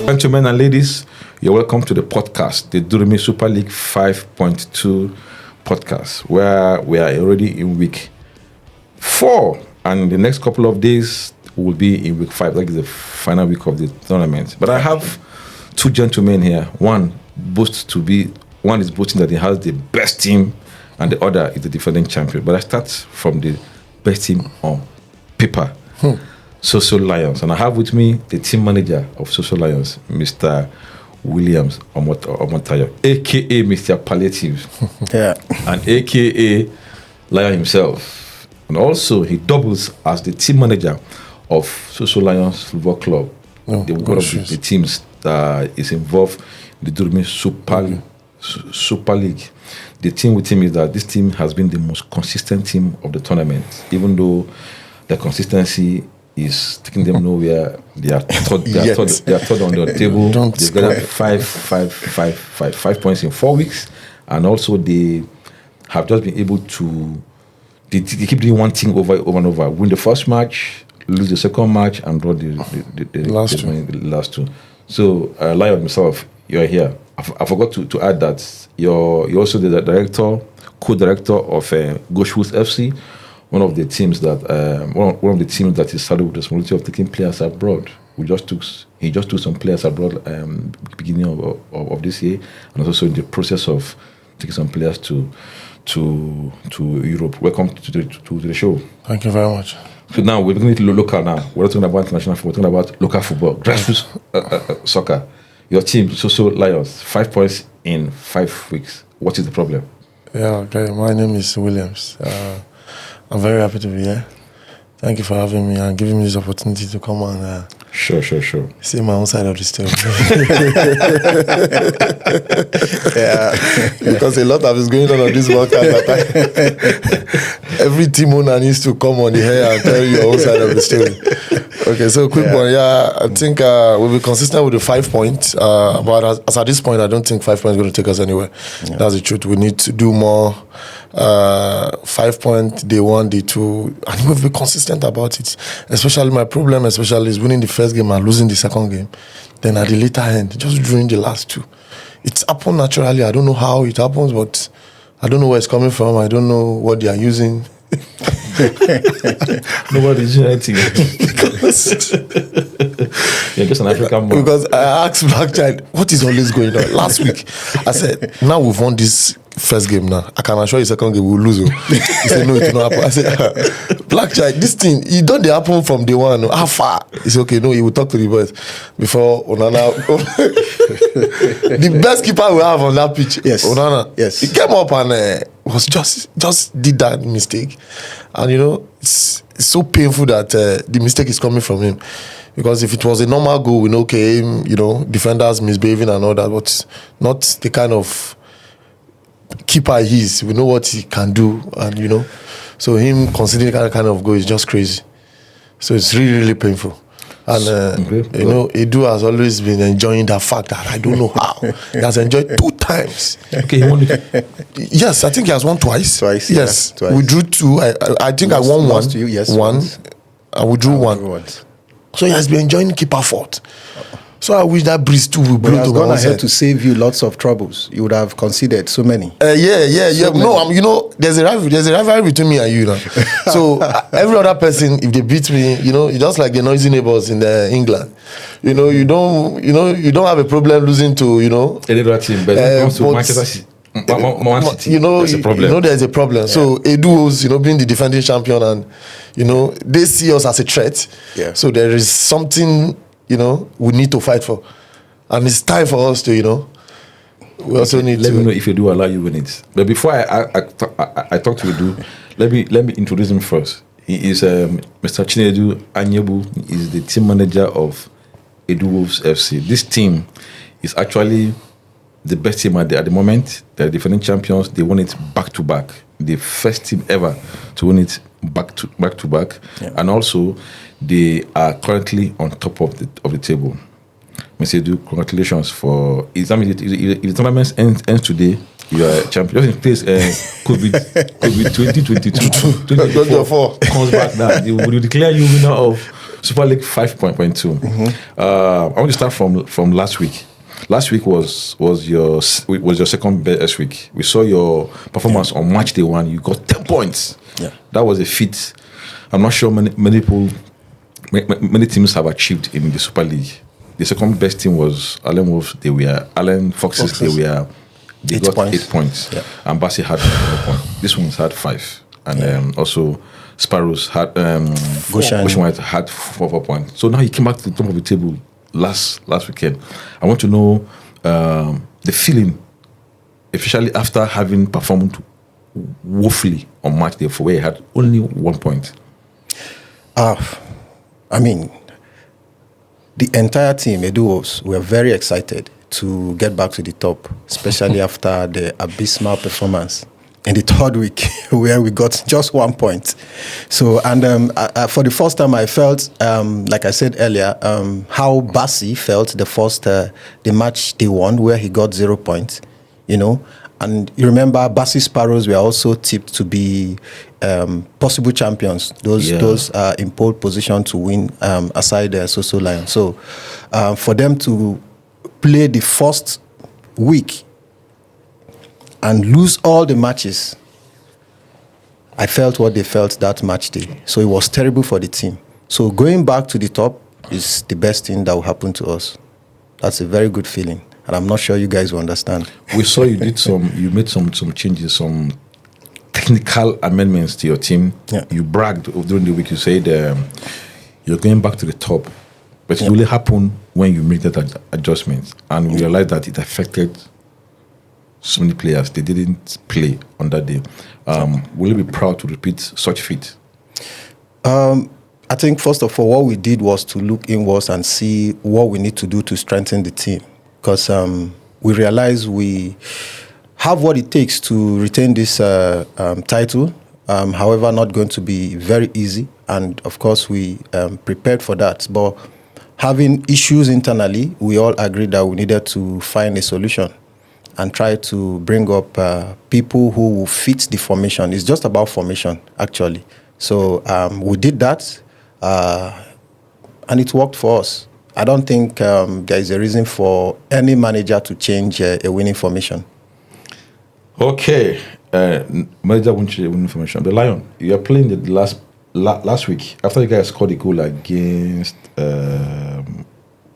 Gentlemen and ladies, you're welcome to the podcast, the Durumi Super League 5.2 podcast, where we are already in week 4, and the next couple of days will be in week 5. That is the final week of the tournament. But I have two gentlemen here. One is boasting that he has the best team, and the other is the defending champion. But I start from the best team on paper. Social Lions, and I have with me the team manager of Social Lions, Mr. Williams Omotayo, aka Mr. Palliative, and aka Lion himself, and also he doubles as the team manager of Social Lions Football Club, one of the teams that is involved in the Durumi Super League. The team with him is that this team has been the most consistent team of the tournament, even though the consistency is taking them nowhere. They are third on the table. They've got 5 points in 4 weeks, and also they have just been able to. They keep doing one thing over and over: win the first match, lose the second match, and draw the last two. So, Lion himself, you're here. I forgot to add that you're also the co-director of Goshwood FC. One of the teams that is saddled with the responsibility of taking players abroad. He just took some players abroad beginning of this year, and also in the process of taking some players to Europe. Welcome to the show. Thank you very much. So now we're going to local now. We're not talking about international football. We're talking about local football, grassroots soccer. Your team, Social Lions, 5 points in 5 weeks. What is the problem? Yeah, okay. My name is Williams. I'm very happy to be here. Thank you for having me and giving me this opportunity to come and Sure. see my own side of the story. Because a lot of is going on this podcast. Every team owner needs to come on the air and tell you your own side of the story. Okay, so quick one. Yeah, I think we'll be consistent with the 5 points. But as at this point, I don't think 5 points is going to take us anywhere. Yeah. That's the truth. We need to do more. 5 points, day 1, day 2, and we'll be consistent about it. Especially my problem, is winning the first game and losing the second game. Then at the later end, just drawing the last 2. It's happened naturally. I don't know how it happens, but I don't know where it's coming from. I don't know what they are using. Nobody's uniting. You're just an African man. Because I asked Black Child, what is always going on? Last week, I said, now we've won this first game now. I can assure you second game we'll lose. He said, no, it will not happen. I said, Black Child, this thing, it don't happen from day 1. How far? He said, okay, no, he will talk to the boys before Onana. The best keeper we have on that pitch, yes. Onana. Yes. He came up and was just did that mistake. And it's so painful that the mistake is coming from him. Because if it was a normal goal, we know, okay, defenders misbehaving and all that, but not the kind of keeper he is. We know what he can do, and so him considering that kind of goal is just crazy. So it's really, really painful. And Edu has always been enjoying that fact that I don't know how. He has enjoyed 2 times. Okay, he won it. Yes, I think he has won twice. Twice, yes. Yeah, twice. We drew 2. I think I won 1. Yes, one. And we drew 1. So he has been enjoying keeper fault. So I wish that breeze too will blow to my gone ahead to save you lots of troubles. You would have considered so many. So no, there's a rivalry between me and you now. So every other person, if they beat me, it's just like the noisy neighbors in England. You don't have a problem losing to any other team, but when it comes to Manchester City. There's a problem. There's a problem. Yeah. So Edu Wolves, being the defending champion, and they see us as a threat. Yeah. So there is something we need to fight for, and it's time for us to we also need let to. Me know if you do allow you win it. But before I talk to Edu, let me introduce him first. He is Mr. Chinedu Anyebu. He is the team manager of Edu Wolves FC. This team is actually the best team at the moment. They're defending champions. They won it back to back. The first team ever to win it back to back, yeah. And also they are currently on top of the table. Mr. Edu, congratulations for. If the tournament ends today, you are champion. Just in case COVID 2022 comes back now, they will declare you winner of Super League 5.2. I want to start from last week. Last week was your second best week. We saw your performance on match day 1. You got 10 points. Yeah. That was a feat. I'm not sure many teams have achieved in the Super League. The second best team was Allen Wolves. Allen Foxes. They got 8 points. Yeah. And Bassi had 1 point. This one had 5. And also Sparrows had Goshen White had 4 points. So now he came back to the top of the table last weekend. I want to know the feeling, especially after having performed woefully on match day 4, where he had only 1 point. I mean, the entire team, Edu Wolves, were very excited to get back to the top, especially after the abysmal performance in the third week, where we got just 1 point. So, and for the first time, I felt, like I said earlier, how Bassi felt the match they won, where he got 0 points, And you remember, Bassi Sparrows were also tipped to be possible champions. Those in pole position to win aside the Soso Lions. So, for them to play the first week and lose all the matches, I felt what they felt that match day. So it was terrible for the team. So going back to the top is the best thing that will happen to us. That's a very good feeling. And I'm not sure you guys will understand. We saw you made some changes, some technical amendments to your team. Yeah. You bragged during the week. You said you're going back to the top. But it only happened when you made that adjustment. And we realized that it affected so many players. They didn't play on that day. Will you be proud to repeat such feat? I think, first of all, what we did was to look inwards and see what we need to do to strengthen the team. Because we realize we have what it takes to retain this title. However, not going to be very easy. And, of course, we prepared for that. But having issues internally, we all agreed that we needed to find a solution and try to bring up people who will fit the formation. It's just about formation, actually. So we did that, and it worked for us. I don't think there is a reason for any manager to change a winning formation. Okay. Manager won't change a winning formation. The Lion, you are playing the last week. After you guys scored a goal against,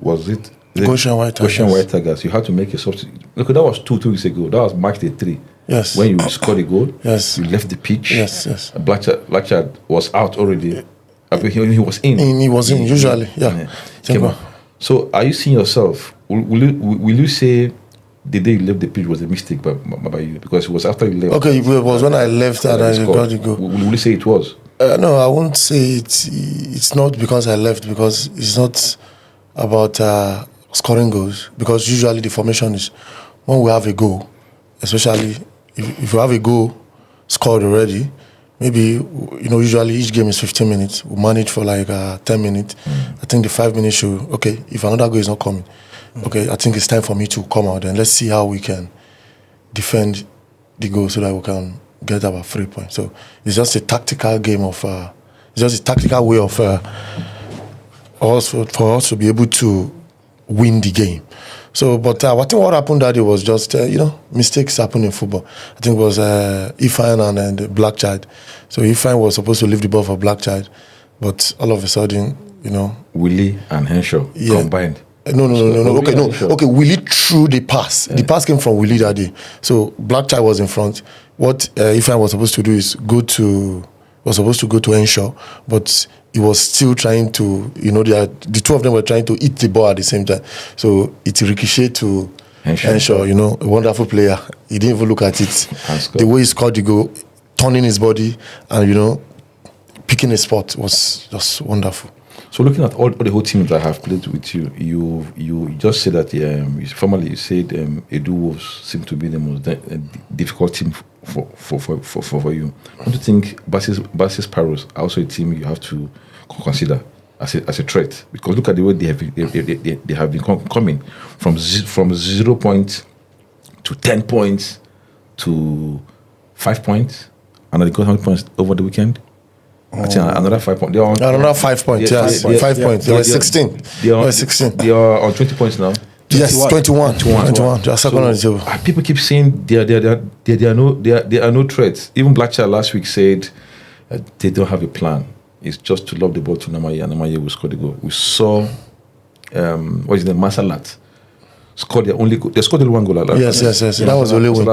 was it? Goshen White Tigers. You had to make a substitute. Look, that was 2 weeks ago. That was match day 3. Yes. When you scored a goal. Yes. You left the pitch. Yes. Blackchard was out already. He was in. He was in, usually. Yeah. So, are you seeing yourself? Will you say the day you left the pitch was a mistake by you? Because it was after you left. Okay, it was when I left and I got the goal. Will you say it was? No, I won't say it. It's not because I left, because it's not about scoring goals. Because usually the formation is when we have a goal, especially if you have a goal scored already, maybe, usually each game is 15 minutes. We manage for like 10 minutes. I think the 5 minutes should, okay, if another goal is not coming, okay, I think it's time for me to come out and let's see how we can defend the goal so that we can get our 3 points. So it's just a tactical game of, it's just a tactical way of for us to be able to win the game. So, but I think what happened that day was just, mistakes happen in football. I think it was Ifeanyi and Blackchild. So Ifeanyi was supposed to leave the ball for Blackchild, but all of a sudden, Willie and Henshaw combined. No. Okay, Willie threw the pass. Yeah. The pass came from Willie that day. So Blackchild was in front. What Ifeanyi was supposed to do is go to Henshaw, but he was still trying to, the two of them were trying to hit the ball at the same time. So it ricocheted to Henshaw, a wonderful player. He didn't even look at it. The way he scored the goal, turning his body and, picking a spot was just wonderful. So looking at all the whole teams that have played with you, you just said that formerly you said Edu Wolves seem to be the most difficult team for you. Don't you think Bassi Sparrows are also a team you have to consider as a threat? Because look at the way they have been coming from 0 points to 10 points to 5 points, and they got how many points over the weekend? I think another 5 points. Another 5 points. Yes, 5 points. They were 16. They were 16. They are on 20 points now. Yes, 21. They are second on the table. People keep saying there are no threats. Even Blackchild last week said they don't have a plan. It's just to lob the ball to Namaye, and Namaye will score the goal. We saw what is the Masalat scored their only goal. They scored only one goal. Yes. That was the only win.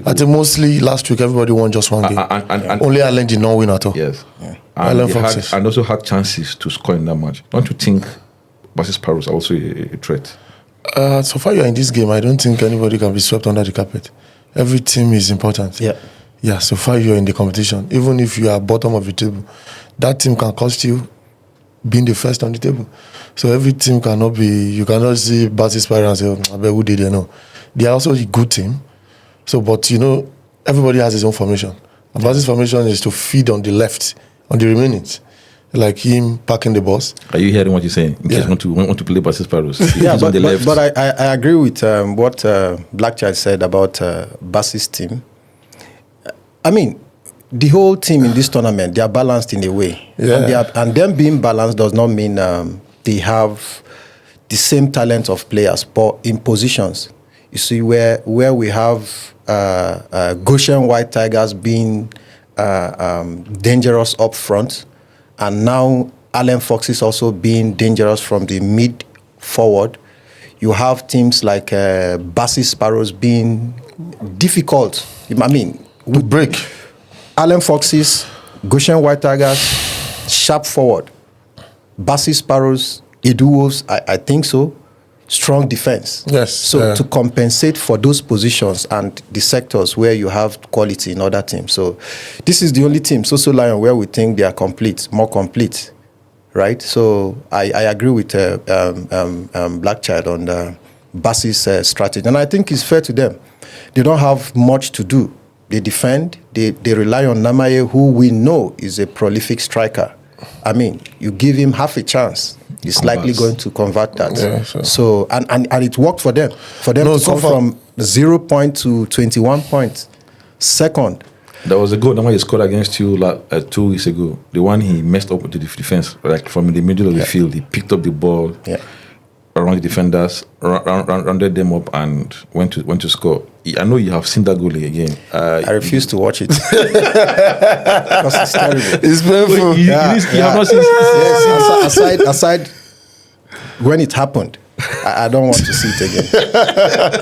I think mostly last week everybody won just one game. And only Allen did not win at all. Yes. Yeah. And also had chances to score in that match. Don't you think Bassis Sparrows are also a threat? So far you're in this game, I don't think anybody can be swept under the carpet. Every team is important. Yeah, so far you're in the competition. Even if you are bottom of the table, that team can cost you being the first on the table. So every team cannot be, you cannot see Bassis Sparrows and say, I bet who did they know. They are also a good team. So, but everybody has his own formation. And Bassis' formation is to feed on the left, on the remainings. Like him packing the bus. Are you hearing what you're saying? In case you want to play Bassis Sparrows. But I agree with what Blackchild said about Bassis' team. I mean, the whole team in this tournament, they are balanced in a way. Yeah. And them being balanced does not mean they have the same talent of players, but in positions. You see, where we have Goshen White Tigers being dangerous up front, and now Allen Foxes also being dangerous from the mid forward. You have teams like Bassis Sparrows being difficult. I mean, to break. Allen Foxes, Goshen White Tigers, sharp forward. Bassis Sparrows, Edu Wolves, I think so. Strong defense. Yes. So to compensate for those positions and the sectors where you have quality in other teams. So this is the only team, Soso Lion, where we think they are more complete, right? So I agree with Blackchild on the Bassis strategy. And I think it's fair to them. They don't have much to do. They defend. They rely on Namaye, who we know is a prolific striker. I mean, you give him half a chance, he's likely going to convert that. Yeah, sure. So and it worked for them. For them to come from 0 point to 21 points. Second. There was a goal Namaye scored against you 2 weeks ago. The one he messed up with the defense, like from the middle of the field. He picked up the ball around the defenders, rounded them up, and went to score. I know you have seen that goal again. I refuse to watch it because it's terrible. It's painful. You have not seen it. Aside when it happened, I don't want to see it again.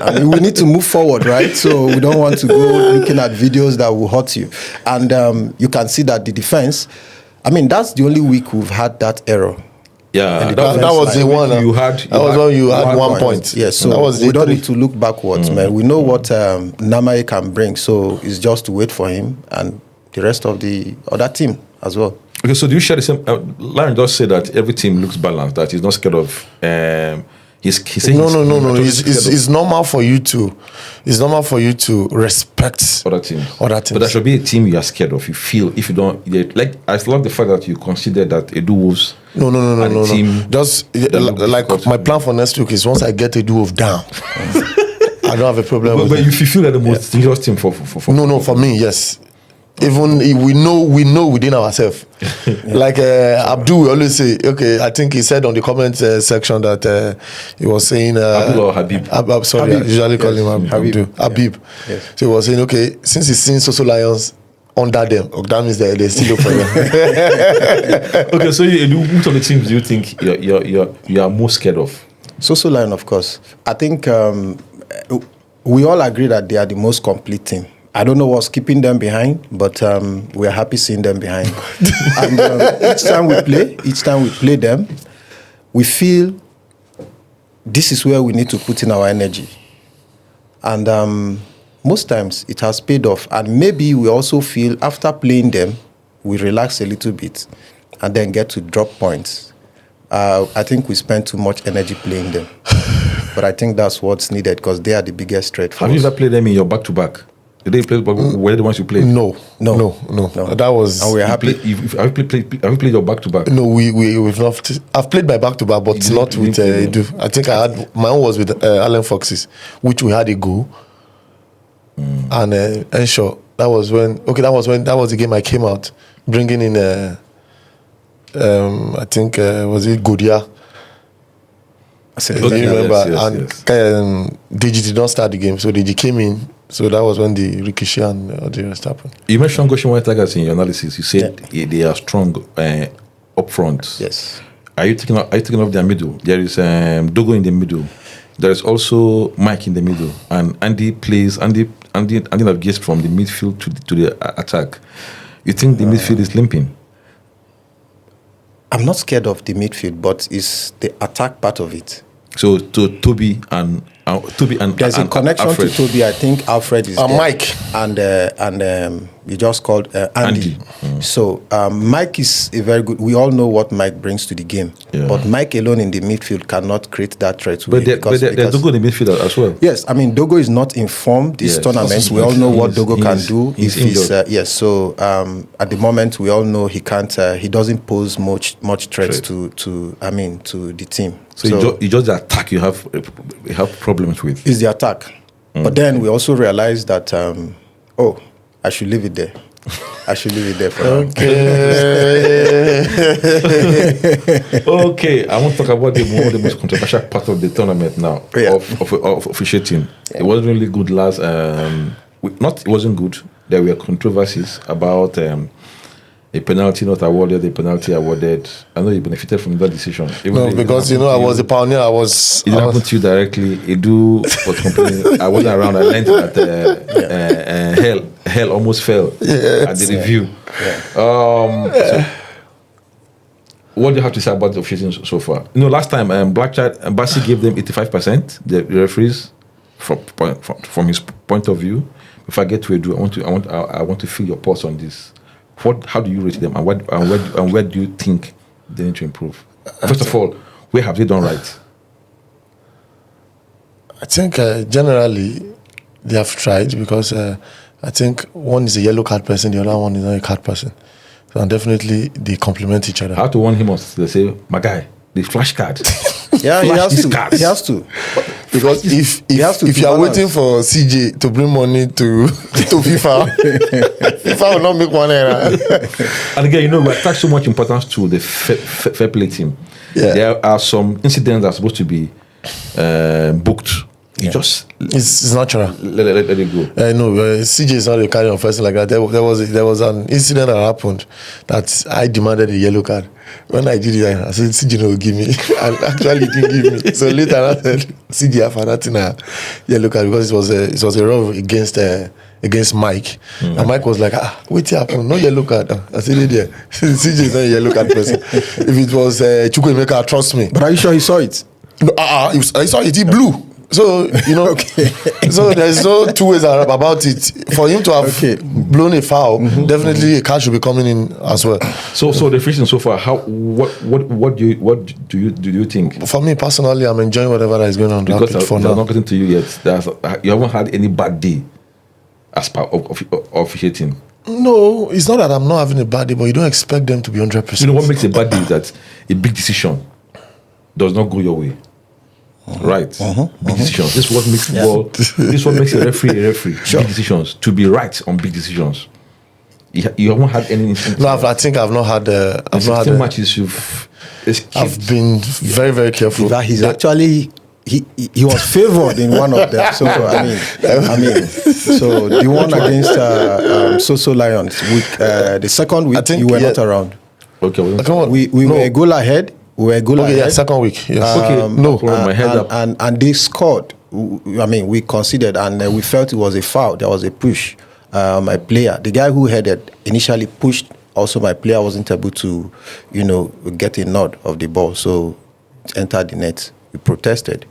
I mean, we need to move forward, right? So we don't want to go looking at videos that will hurt you. And you can see that the defense, I mean, that's the only week we've had that error. Yeah, that was the one. You had 1 point. Yes, so we don't need to look backwards, man. We know what Namaye can bring, so it's just to wait for him and the rest of the other team as well. Okay, so do you share the same? Lion does say that every team looks balanced, that he's not scared of. He's saying no. It's normal for you to. It's normal for you to respect other teams. Other teams. But there should be a team you are scared of. You feel if you don't like. I love the fact that you consider that Edu Wolves. No. Just like my plan for next week is once I get Edu Wolves down, I don't have a problem with it. But if you feel that the most dangerous team for No, for me, yes. Even we know within ourselves. Like Abdul will always say, okay, I think he said on the comment section that he was saying Abdul or Habib. Sorry, Habib. I usually call him Habib. Habib. Yes. So he was saying, okay, since he's seen Soso Lions under them, that means they still look for them. Okay, so which of the teams do you think you are most scared of? Soso Lion, of course. I think we all agree that they are the most complete team. I don't know what's keeping them behind, but we're happy seeing them behind. And each time we play them, we feel this is where we need to put in our energy. And most times it has paid off. And maybe we also feel after playing them, we relax a little bit and then get to drop points. I think we spend too much energy playing them. But I think that's what's needed because they are the biggest threat for us. Have you ever played them in your back-to-back? Did they play? Were they the ones you played? No. That was. And we're happy. Have you played your back-to-back? No, we've not. I've played my back-to-back, but not with Edu. I think I had my own was with Allen Foxes, which we had a goal. And Ensure. That was the game I came out bringing in I think was it Godia? I said, Do you remember? Yes. And Deji did not start the game, so Deji came in. So that was when the ricochet and the rest happened. You mentioned Goshen White Tigers in your analysis. You said they are strong up front. yes. Are you taking off their middle? There is Dogo in the middle. There is also Mike in the middle, and Andy navigates from the midfield to the attack. You think the midfield is limping? I'm not scared of the midfield, but it's the attack part of it. So to Toby and There's a connection Alfred. to Toby. I think Alfred is there. Mike. And you just called Andy. So Mike is a very good. We all know what Mike brings to the game, but Mike alone in the midfield cannot create that threat. But there's Dogo in the midfield as well. Yes, I mean Dogo is not informed this tournament. We all know what Dogo can do if he's yes. So at the moment we all know he can't. He doesn't pose much threats to the team. So you just the attack you have problems with. It's the attack. But then we also realize that I should leave it there. I should leave it there for now. Okay, I want to talk about one of the most controversial part of the tournament now of officiating. It wasn't really good last. It wasn't good. There were controversies about a penalty not awarded, a penalty awarded. I know you benefited from that decision. No, because I was a pioneer. It didn't happen to you directly. Edu was complaining. I wasn't around. I learned that hell almost fell at the review. So what do you have to say about the officiating so far? Last time Bassi gave them 85%. The referees, from his point of view. If I get to Edu, I want to feel your pulse on this. How do you rate them, and where do you think they need to improve? First of all, where have they done right? I think generally they have tried, because I think one is a yellow card person, the other one is not a card person. So and definitely they complement each other. How to warn him? They say, my guy, the flash card. Yeah, he has to. Because if you are waiting for CJ to bring money to FIFA, FIFA will not make one error. And again, we attach so much importance to the fair play team. Yeah. There are some incidents that are supposed to be booked. It's natural. Let it go. No, CJ is not a kind of person like that. There was an incident that happened that I demanded a yellow card. When I did it, I said CJ no will give me, and actually he didn't give me. So later I said CJ have a yellow card, because it was a run against Mike, and Mike was like, wait happened, no yellow card. I said there, CJ is not a yellow card person. If it was Chukwuemeka, trust me. But are you sure he saw it? No, he saw it. He blew. So okay. So there's no two ways about it. For him to have blown a foul, definitely a card should be coming in as well. So the officiating so far, what do you think? For me personally, I'm enjoying whatever is going on. Because for now, now, not getting to you yet. You haven't had any bad day as part of officiating. No, it's not that I'm not having a bad day, but you don't expect them to be 100%. What makes a bad day is that a big decision does not go your way. Right, big decisions. This is what makes football. This is what makes a referee. Sure. Big decisions, to be right on big decisions. You haven't had any. No, I think I've not had. I've not had matches. I've been very, very careful. That he's actually he was favoured in one of them. So I mean, so the one against Soso Lions week, the second week, you were not around. Okay, we were a goal ahead. We were a goal ahead. Yeah, second week. Yes. And they scored. We conceded, and we felt it was a foul. There was a push. My player, the guy who headed, initially pushed. Also, my player wasn't able to, get a nod of the ball, so it entered the net. We protested.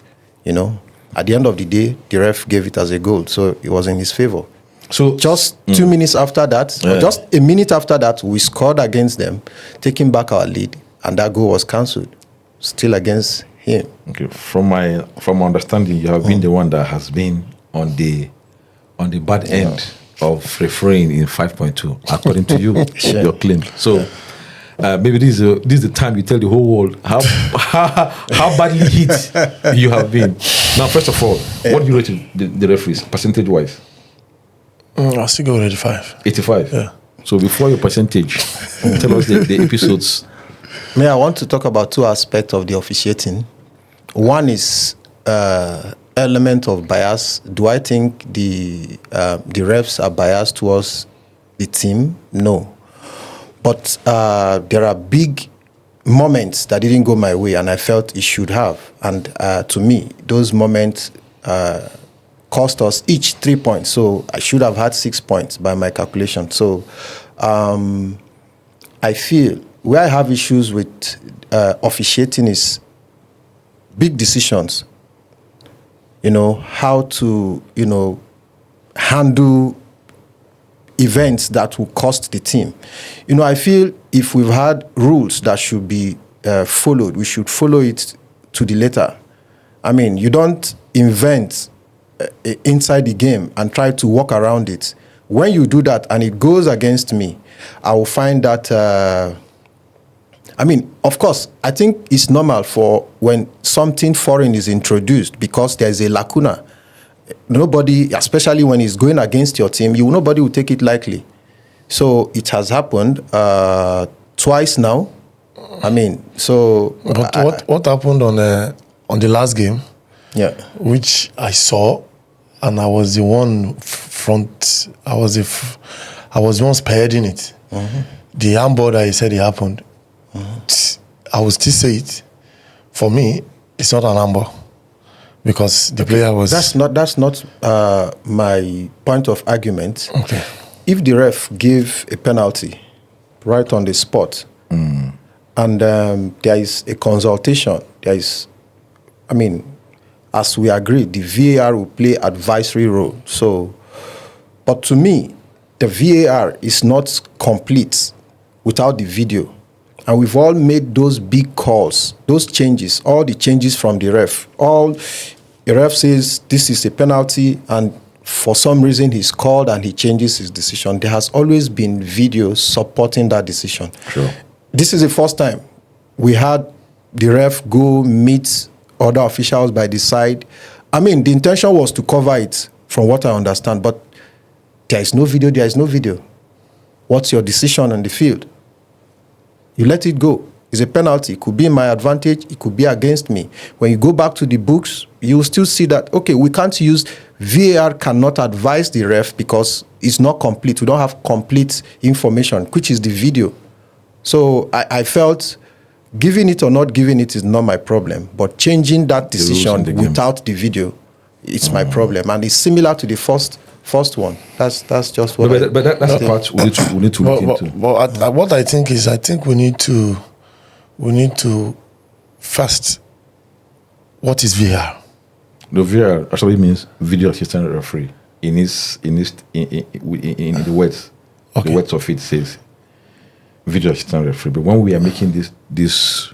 At the end of the day, the ref gave it as a goal, so it was in his favor. So just 2 minutes after that, just a minute after that, we scored against them, taking back our lead. And that goal was cancelled, still against him. Okay, from my understanding, you have been the one that has been on the bad end of refereeing in 5.2, according to you, your claim. So maybe this is the time you tell the whole world how badly hit you have been. Now, first of all, what do you rate the referees percentage wise? I'll still go with 85. 85. Yeah. So before your percentage, tell us the episodes I want to talk about two aspects of the officiating. One is element of bias. Do I think the refs are biased towards the team? No. But there are big moments that didn't go my way, and I felt it should have. And to me, those moments cost us each 3 points. So I should have had 6 points by my calculation. So I feel where I have issues with officiating is big decisions. How to, handle events that will cost the team. I feel if we've had rules that should be followed, we should follow it to the letter. I mean, you don't invent inside the game and try to walk around it. When you do that and it goes against me, I will find that, of course, I think it's normal for when something foreign is introduced because there's a lacuna. Nobody, especially when it's going against your team, nobody will take it lightly. So it has happened twice now. But what happened on the last game? Yeah, which I saw, and I was the one I was the one spearheading it. Mm-hmm. The handball that he said it happened. Mm-hmm. I will still say it. For me, it's not an handball. Because the player was... That's not my point of argument. Okay. If the ref gave a penalty right on the spot, and there is a consultation, as we agreed, the VAR will play advisory role. So, but to me, the VAR is not complete without the video. And we've all made those big calls, those changes, all the changes from the ref. The ref says this is a penalty, and for some reason he's called and he changes his decision. There has always been videos supporting that decision. Sure. This is the first time we had the ref go meet other officials by the side. The intention was to cover it, from what I understand, but there is no video. What's your decision on the field? You let it go. It's a penalty. It could be in my advantage. It could be against me. When you go back to the books, you will still see that, okay, we can't use, VAR cannot advise the ref because it's not complete. We don't have complete information, which is the video. So I felt giving it or not giving it is not my problem, but changing that decision without the video, it's my problem. And it's similar to the first one. That's just what But that's the part we need to look into. But what I think is, we need to first, what is VAR? The VAR actually means video assistant referee. In the words, okay. The words of it says video assistant referee. But when we are making these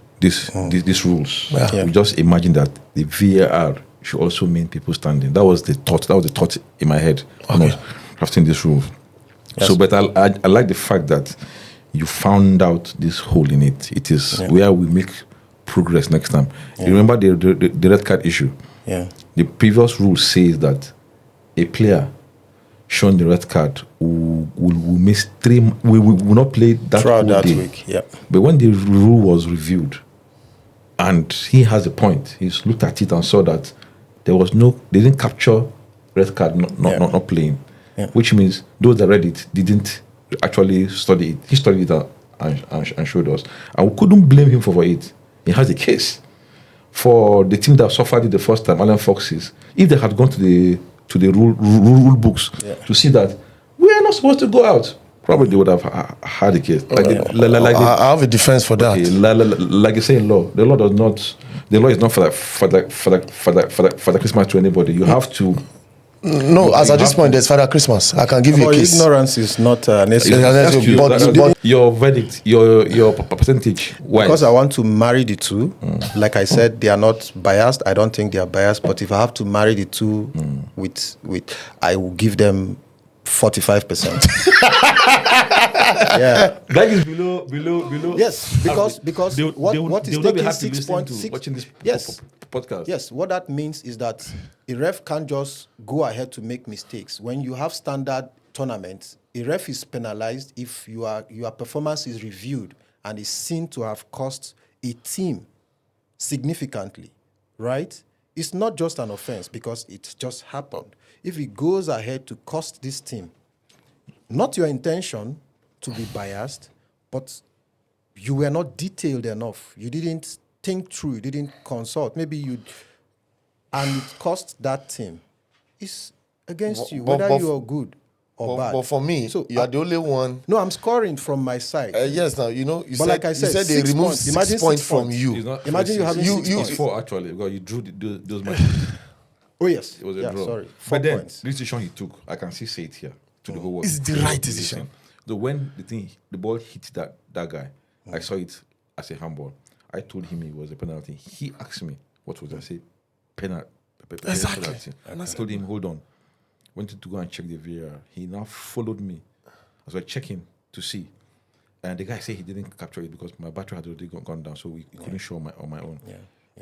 rules, we just imagine that the VAR should also mean people standing. That was the thought in my head when I was crafting this rule. Yes. So, but I like the fact that you found out this hole in it. It is where we make progress next time. Yeah. You remember the red card issue? Yeah. The previous rule says that a player shown the red card will miss will not play that throughout whole that day. week. Yeah. But when the rule was reviewed, and he has a point, he's looked at it and saw that they didn't capture red card not playing, which means those that read it didn't actually study it. He studied it and showed us, and we couldn't blame him for it. He has a case. For the team that suffered it the first time, Allen Foxes, if they had gone to the rule books to see that we are not supposed to go out, probably they would have had a case. I have a defense for that. Like you say in law, the law is not for the Christmas to anybody. You have to. No, as at this point, there's Father Christmas. I can give you a case. Ignorance is not necessary. But your verdict, your percentage. Why? Because I want to marry the two. Like I said, they are not biased. I don't think they are biased. But if I have to marry the two, with I will give them 45%. Yeah, that is below. Yes, because what is taking 6.6? Watching this podcast. Yes, what that means is that a ref can't just go ahead to make mistakes. When you have standard tournaments, a ref is penalized if your performance is reviewed and is seen to have cost a team significantly, right? It's not just an offense because it just happened. If it goes ahead to cost this team, not your intention to be biased, but you were not detailed enough. You didn't think through, you didn't consult. Maybe you, and it cost that team. It's against you, whether you are good or bad. But for me, so you are the only one. No, I'm scoring from my side. Yes, now you know. You but said, like I said, you said they removed 6 points from you. Imagine you having 6 points. 4 actually, because you drew those matches. Oh yes, It was a draw. Sorry, 4 but then, points. this decision he took, I can see it here to the whole world. It's the right decision. So when the ball hit that guy, I saw it as a handball. I told him it was a penalty. He asked me what was I say penalty. Exactly. I told him, hold on. Went to go and check the VAR. He now followed me. I was checking to see. And the guy said he didn't capture it because my battery had already gone down, so we couldn't show on my own. Yeah.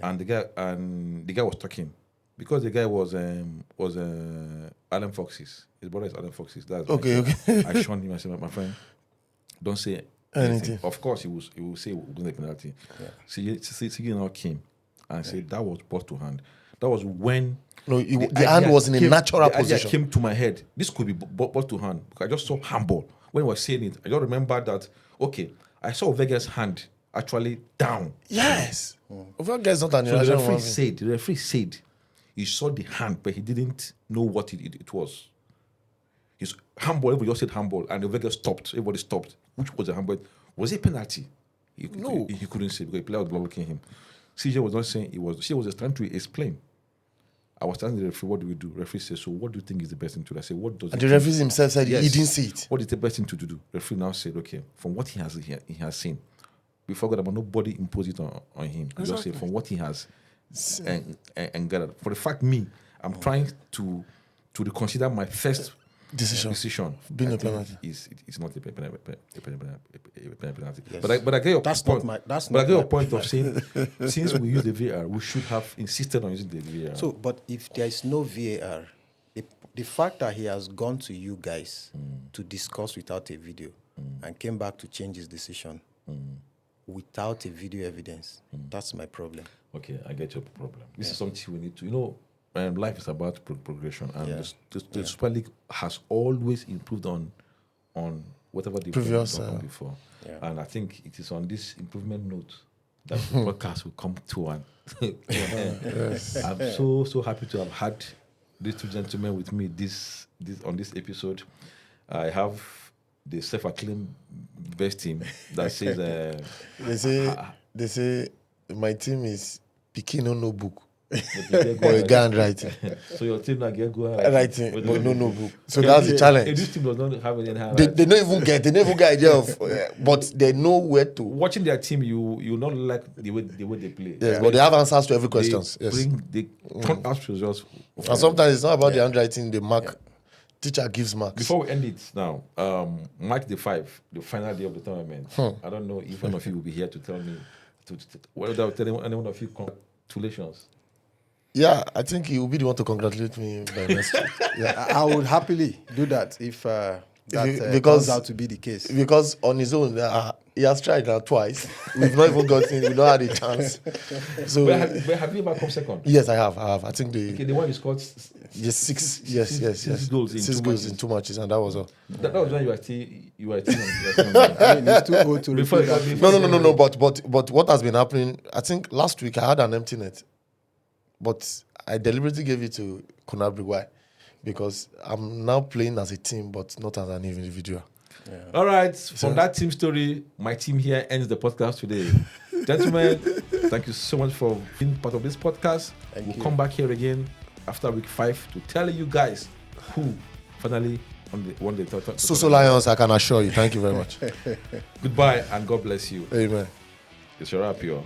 And the guy was talking. Because the guy was Alan Fox's. His brother is Alan Fox's. That's okay. I showed him. I said, my friend, don't say anything. Of course, he will say it wasn't a penalty. Yeah. Sigi now came and said that was ball to hand. That was when the hand was in a natural position. The idea came to my head. This could be ball to hand. Because I just saw handball. When I was saying it, I just remember that, okay, I saw Vega's hand actually down. Yes. Vega's not an so the referee said he saw the hand, but he didn't know what it was. His handball, everybody just said handball, and the Vega stopped. Everybody stopped. Which was a handball? Was it a penalty? He couldn't say because the player was blocking him. CJ was not saying it was. CJ was just trying to explain. I was telling the referee, what do we do? Referee says, so what do you think is the best thing to do? I said, what does and the referee himself said he didn't see it. What is the best thing to do? Referee now said, okay, from what he has seen, before God, nobody imposed it on him. He just said, from what he has and gathered. For the fact I'm trying to reconsider my first decision being a penalty. It's not a penalty. Yes. But I get your that's point. Not my, that's but not I get your my, point of saying since we use the VAR, we should have insisted on using the VAR. So, but if there is no VAR, the fact that he has gone to you guys to discuss without a video and came back to change his decision without a video evidence, that's my problem. Okay, I get your problem. This is something we need to, life is about progression, and the Super League has always improved on whatever they've done before. Yeah. And I think it is on this improvement note that the podcast will come to an end. Yes. I'm so happy to have had these two gentlemen with me this on this episode. I have the self-acclaimed best team that says they say my team is Pikino no book. But go and write it. So your team now get go writing, but no book. So that's the challenge. This team does not have any hand. They don't even get idea of, but they know where to. Watching their team, you not like the way they play. Yes, right? But they have answers to every question. They turn out results. And sometimes it's not about the handwriting. The mark, teacher gives marks. Before we end it now, March the 5th, the final day of the tournament. I don't know if one of you will be here to tell me whether tell anyone of you congratulations. Yeah, I think he will be the one to congratulate me by next week. Yeah, I would happily do that if that turns out to be the case. Because on his own, he has tried now twice. We've not even gotten. We've not had a chance. So, but have you ever come second? Yes, I have. I think the one you scored. Yes, six. Yes. 6 goals in 2 matches, and that was all. That was when you were still. I mean, it's too old to repeat that. No. But what has been happening? I think last week I had an empty net. But I deliberately gave it to Konabri. Why? Because I'm now playing as a team, but not as an individual. Yeah. All right. From that team story, my team here ends the podcast today. Gentlemen, thank you so much for being part of this podcast. We'll come back here again after week 5 to tell you guys who finally won the title. So Lions, I can assure you. Thank you very much. Goodbye and God bless you. Amen. It's your rap, yo.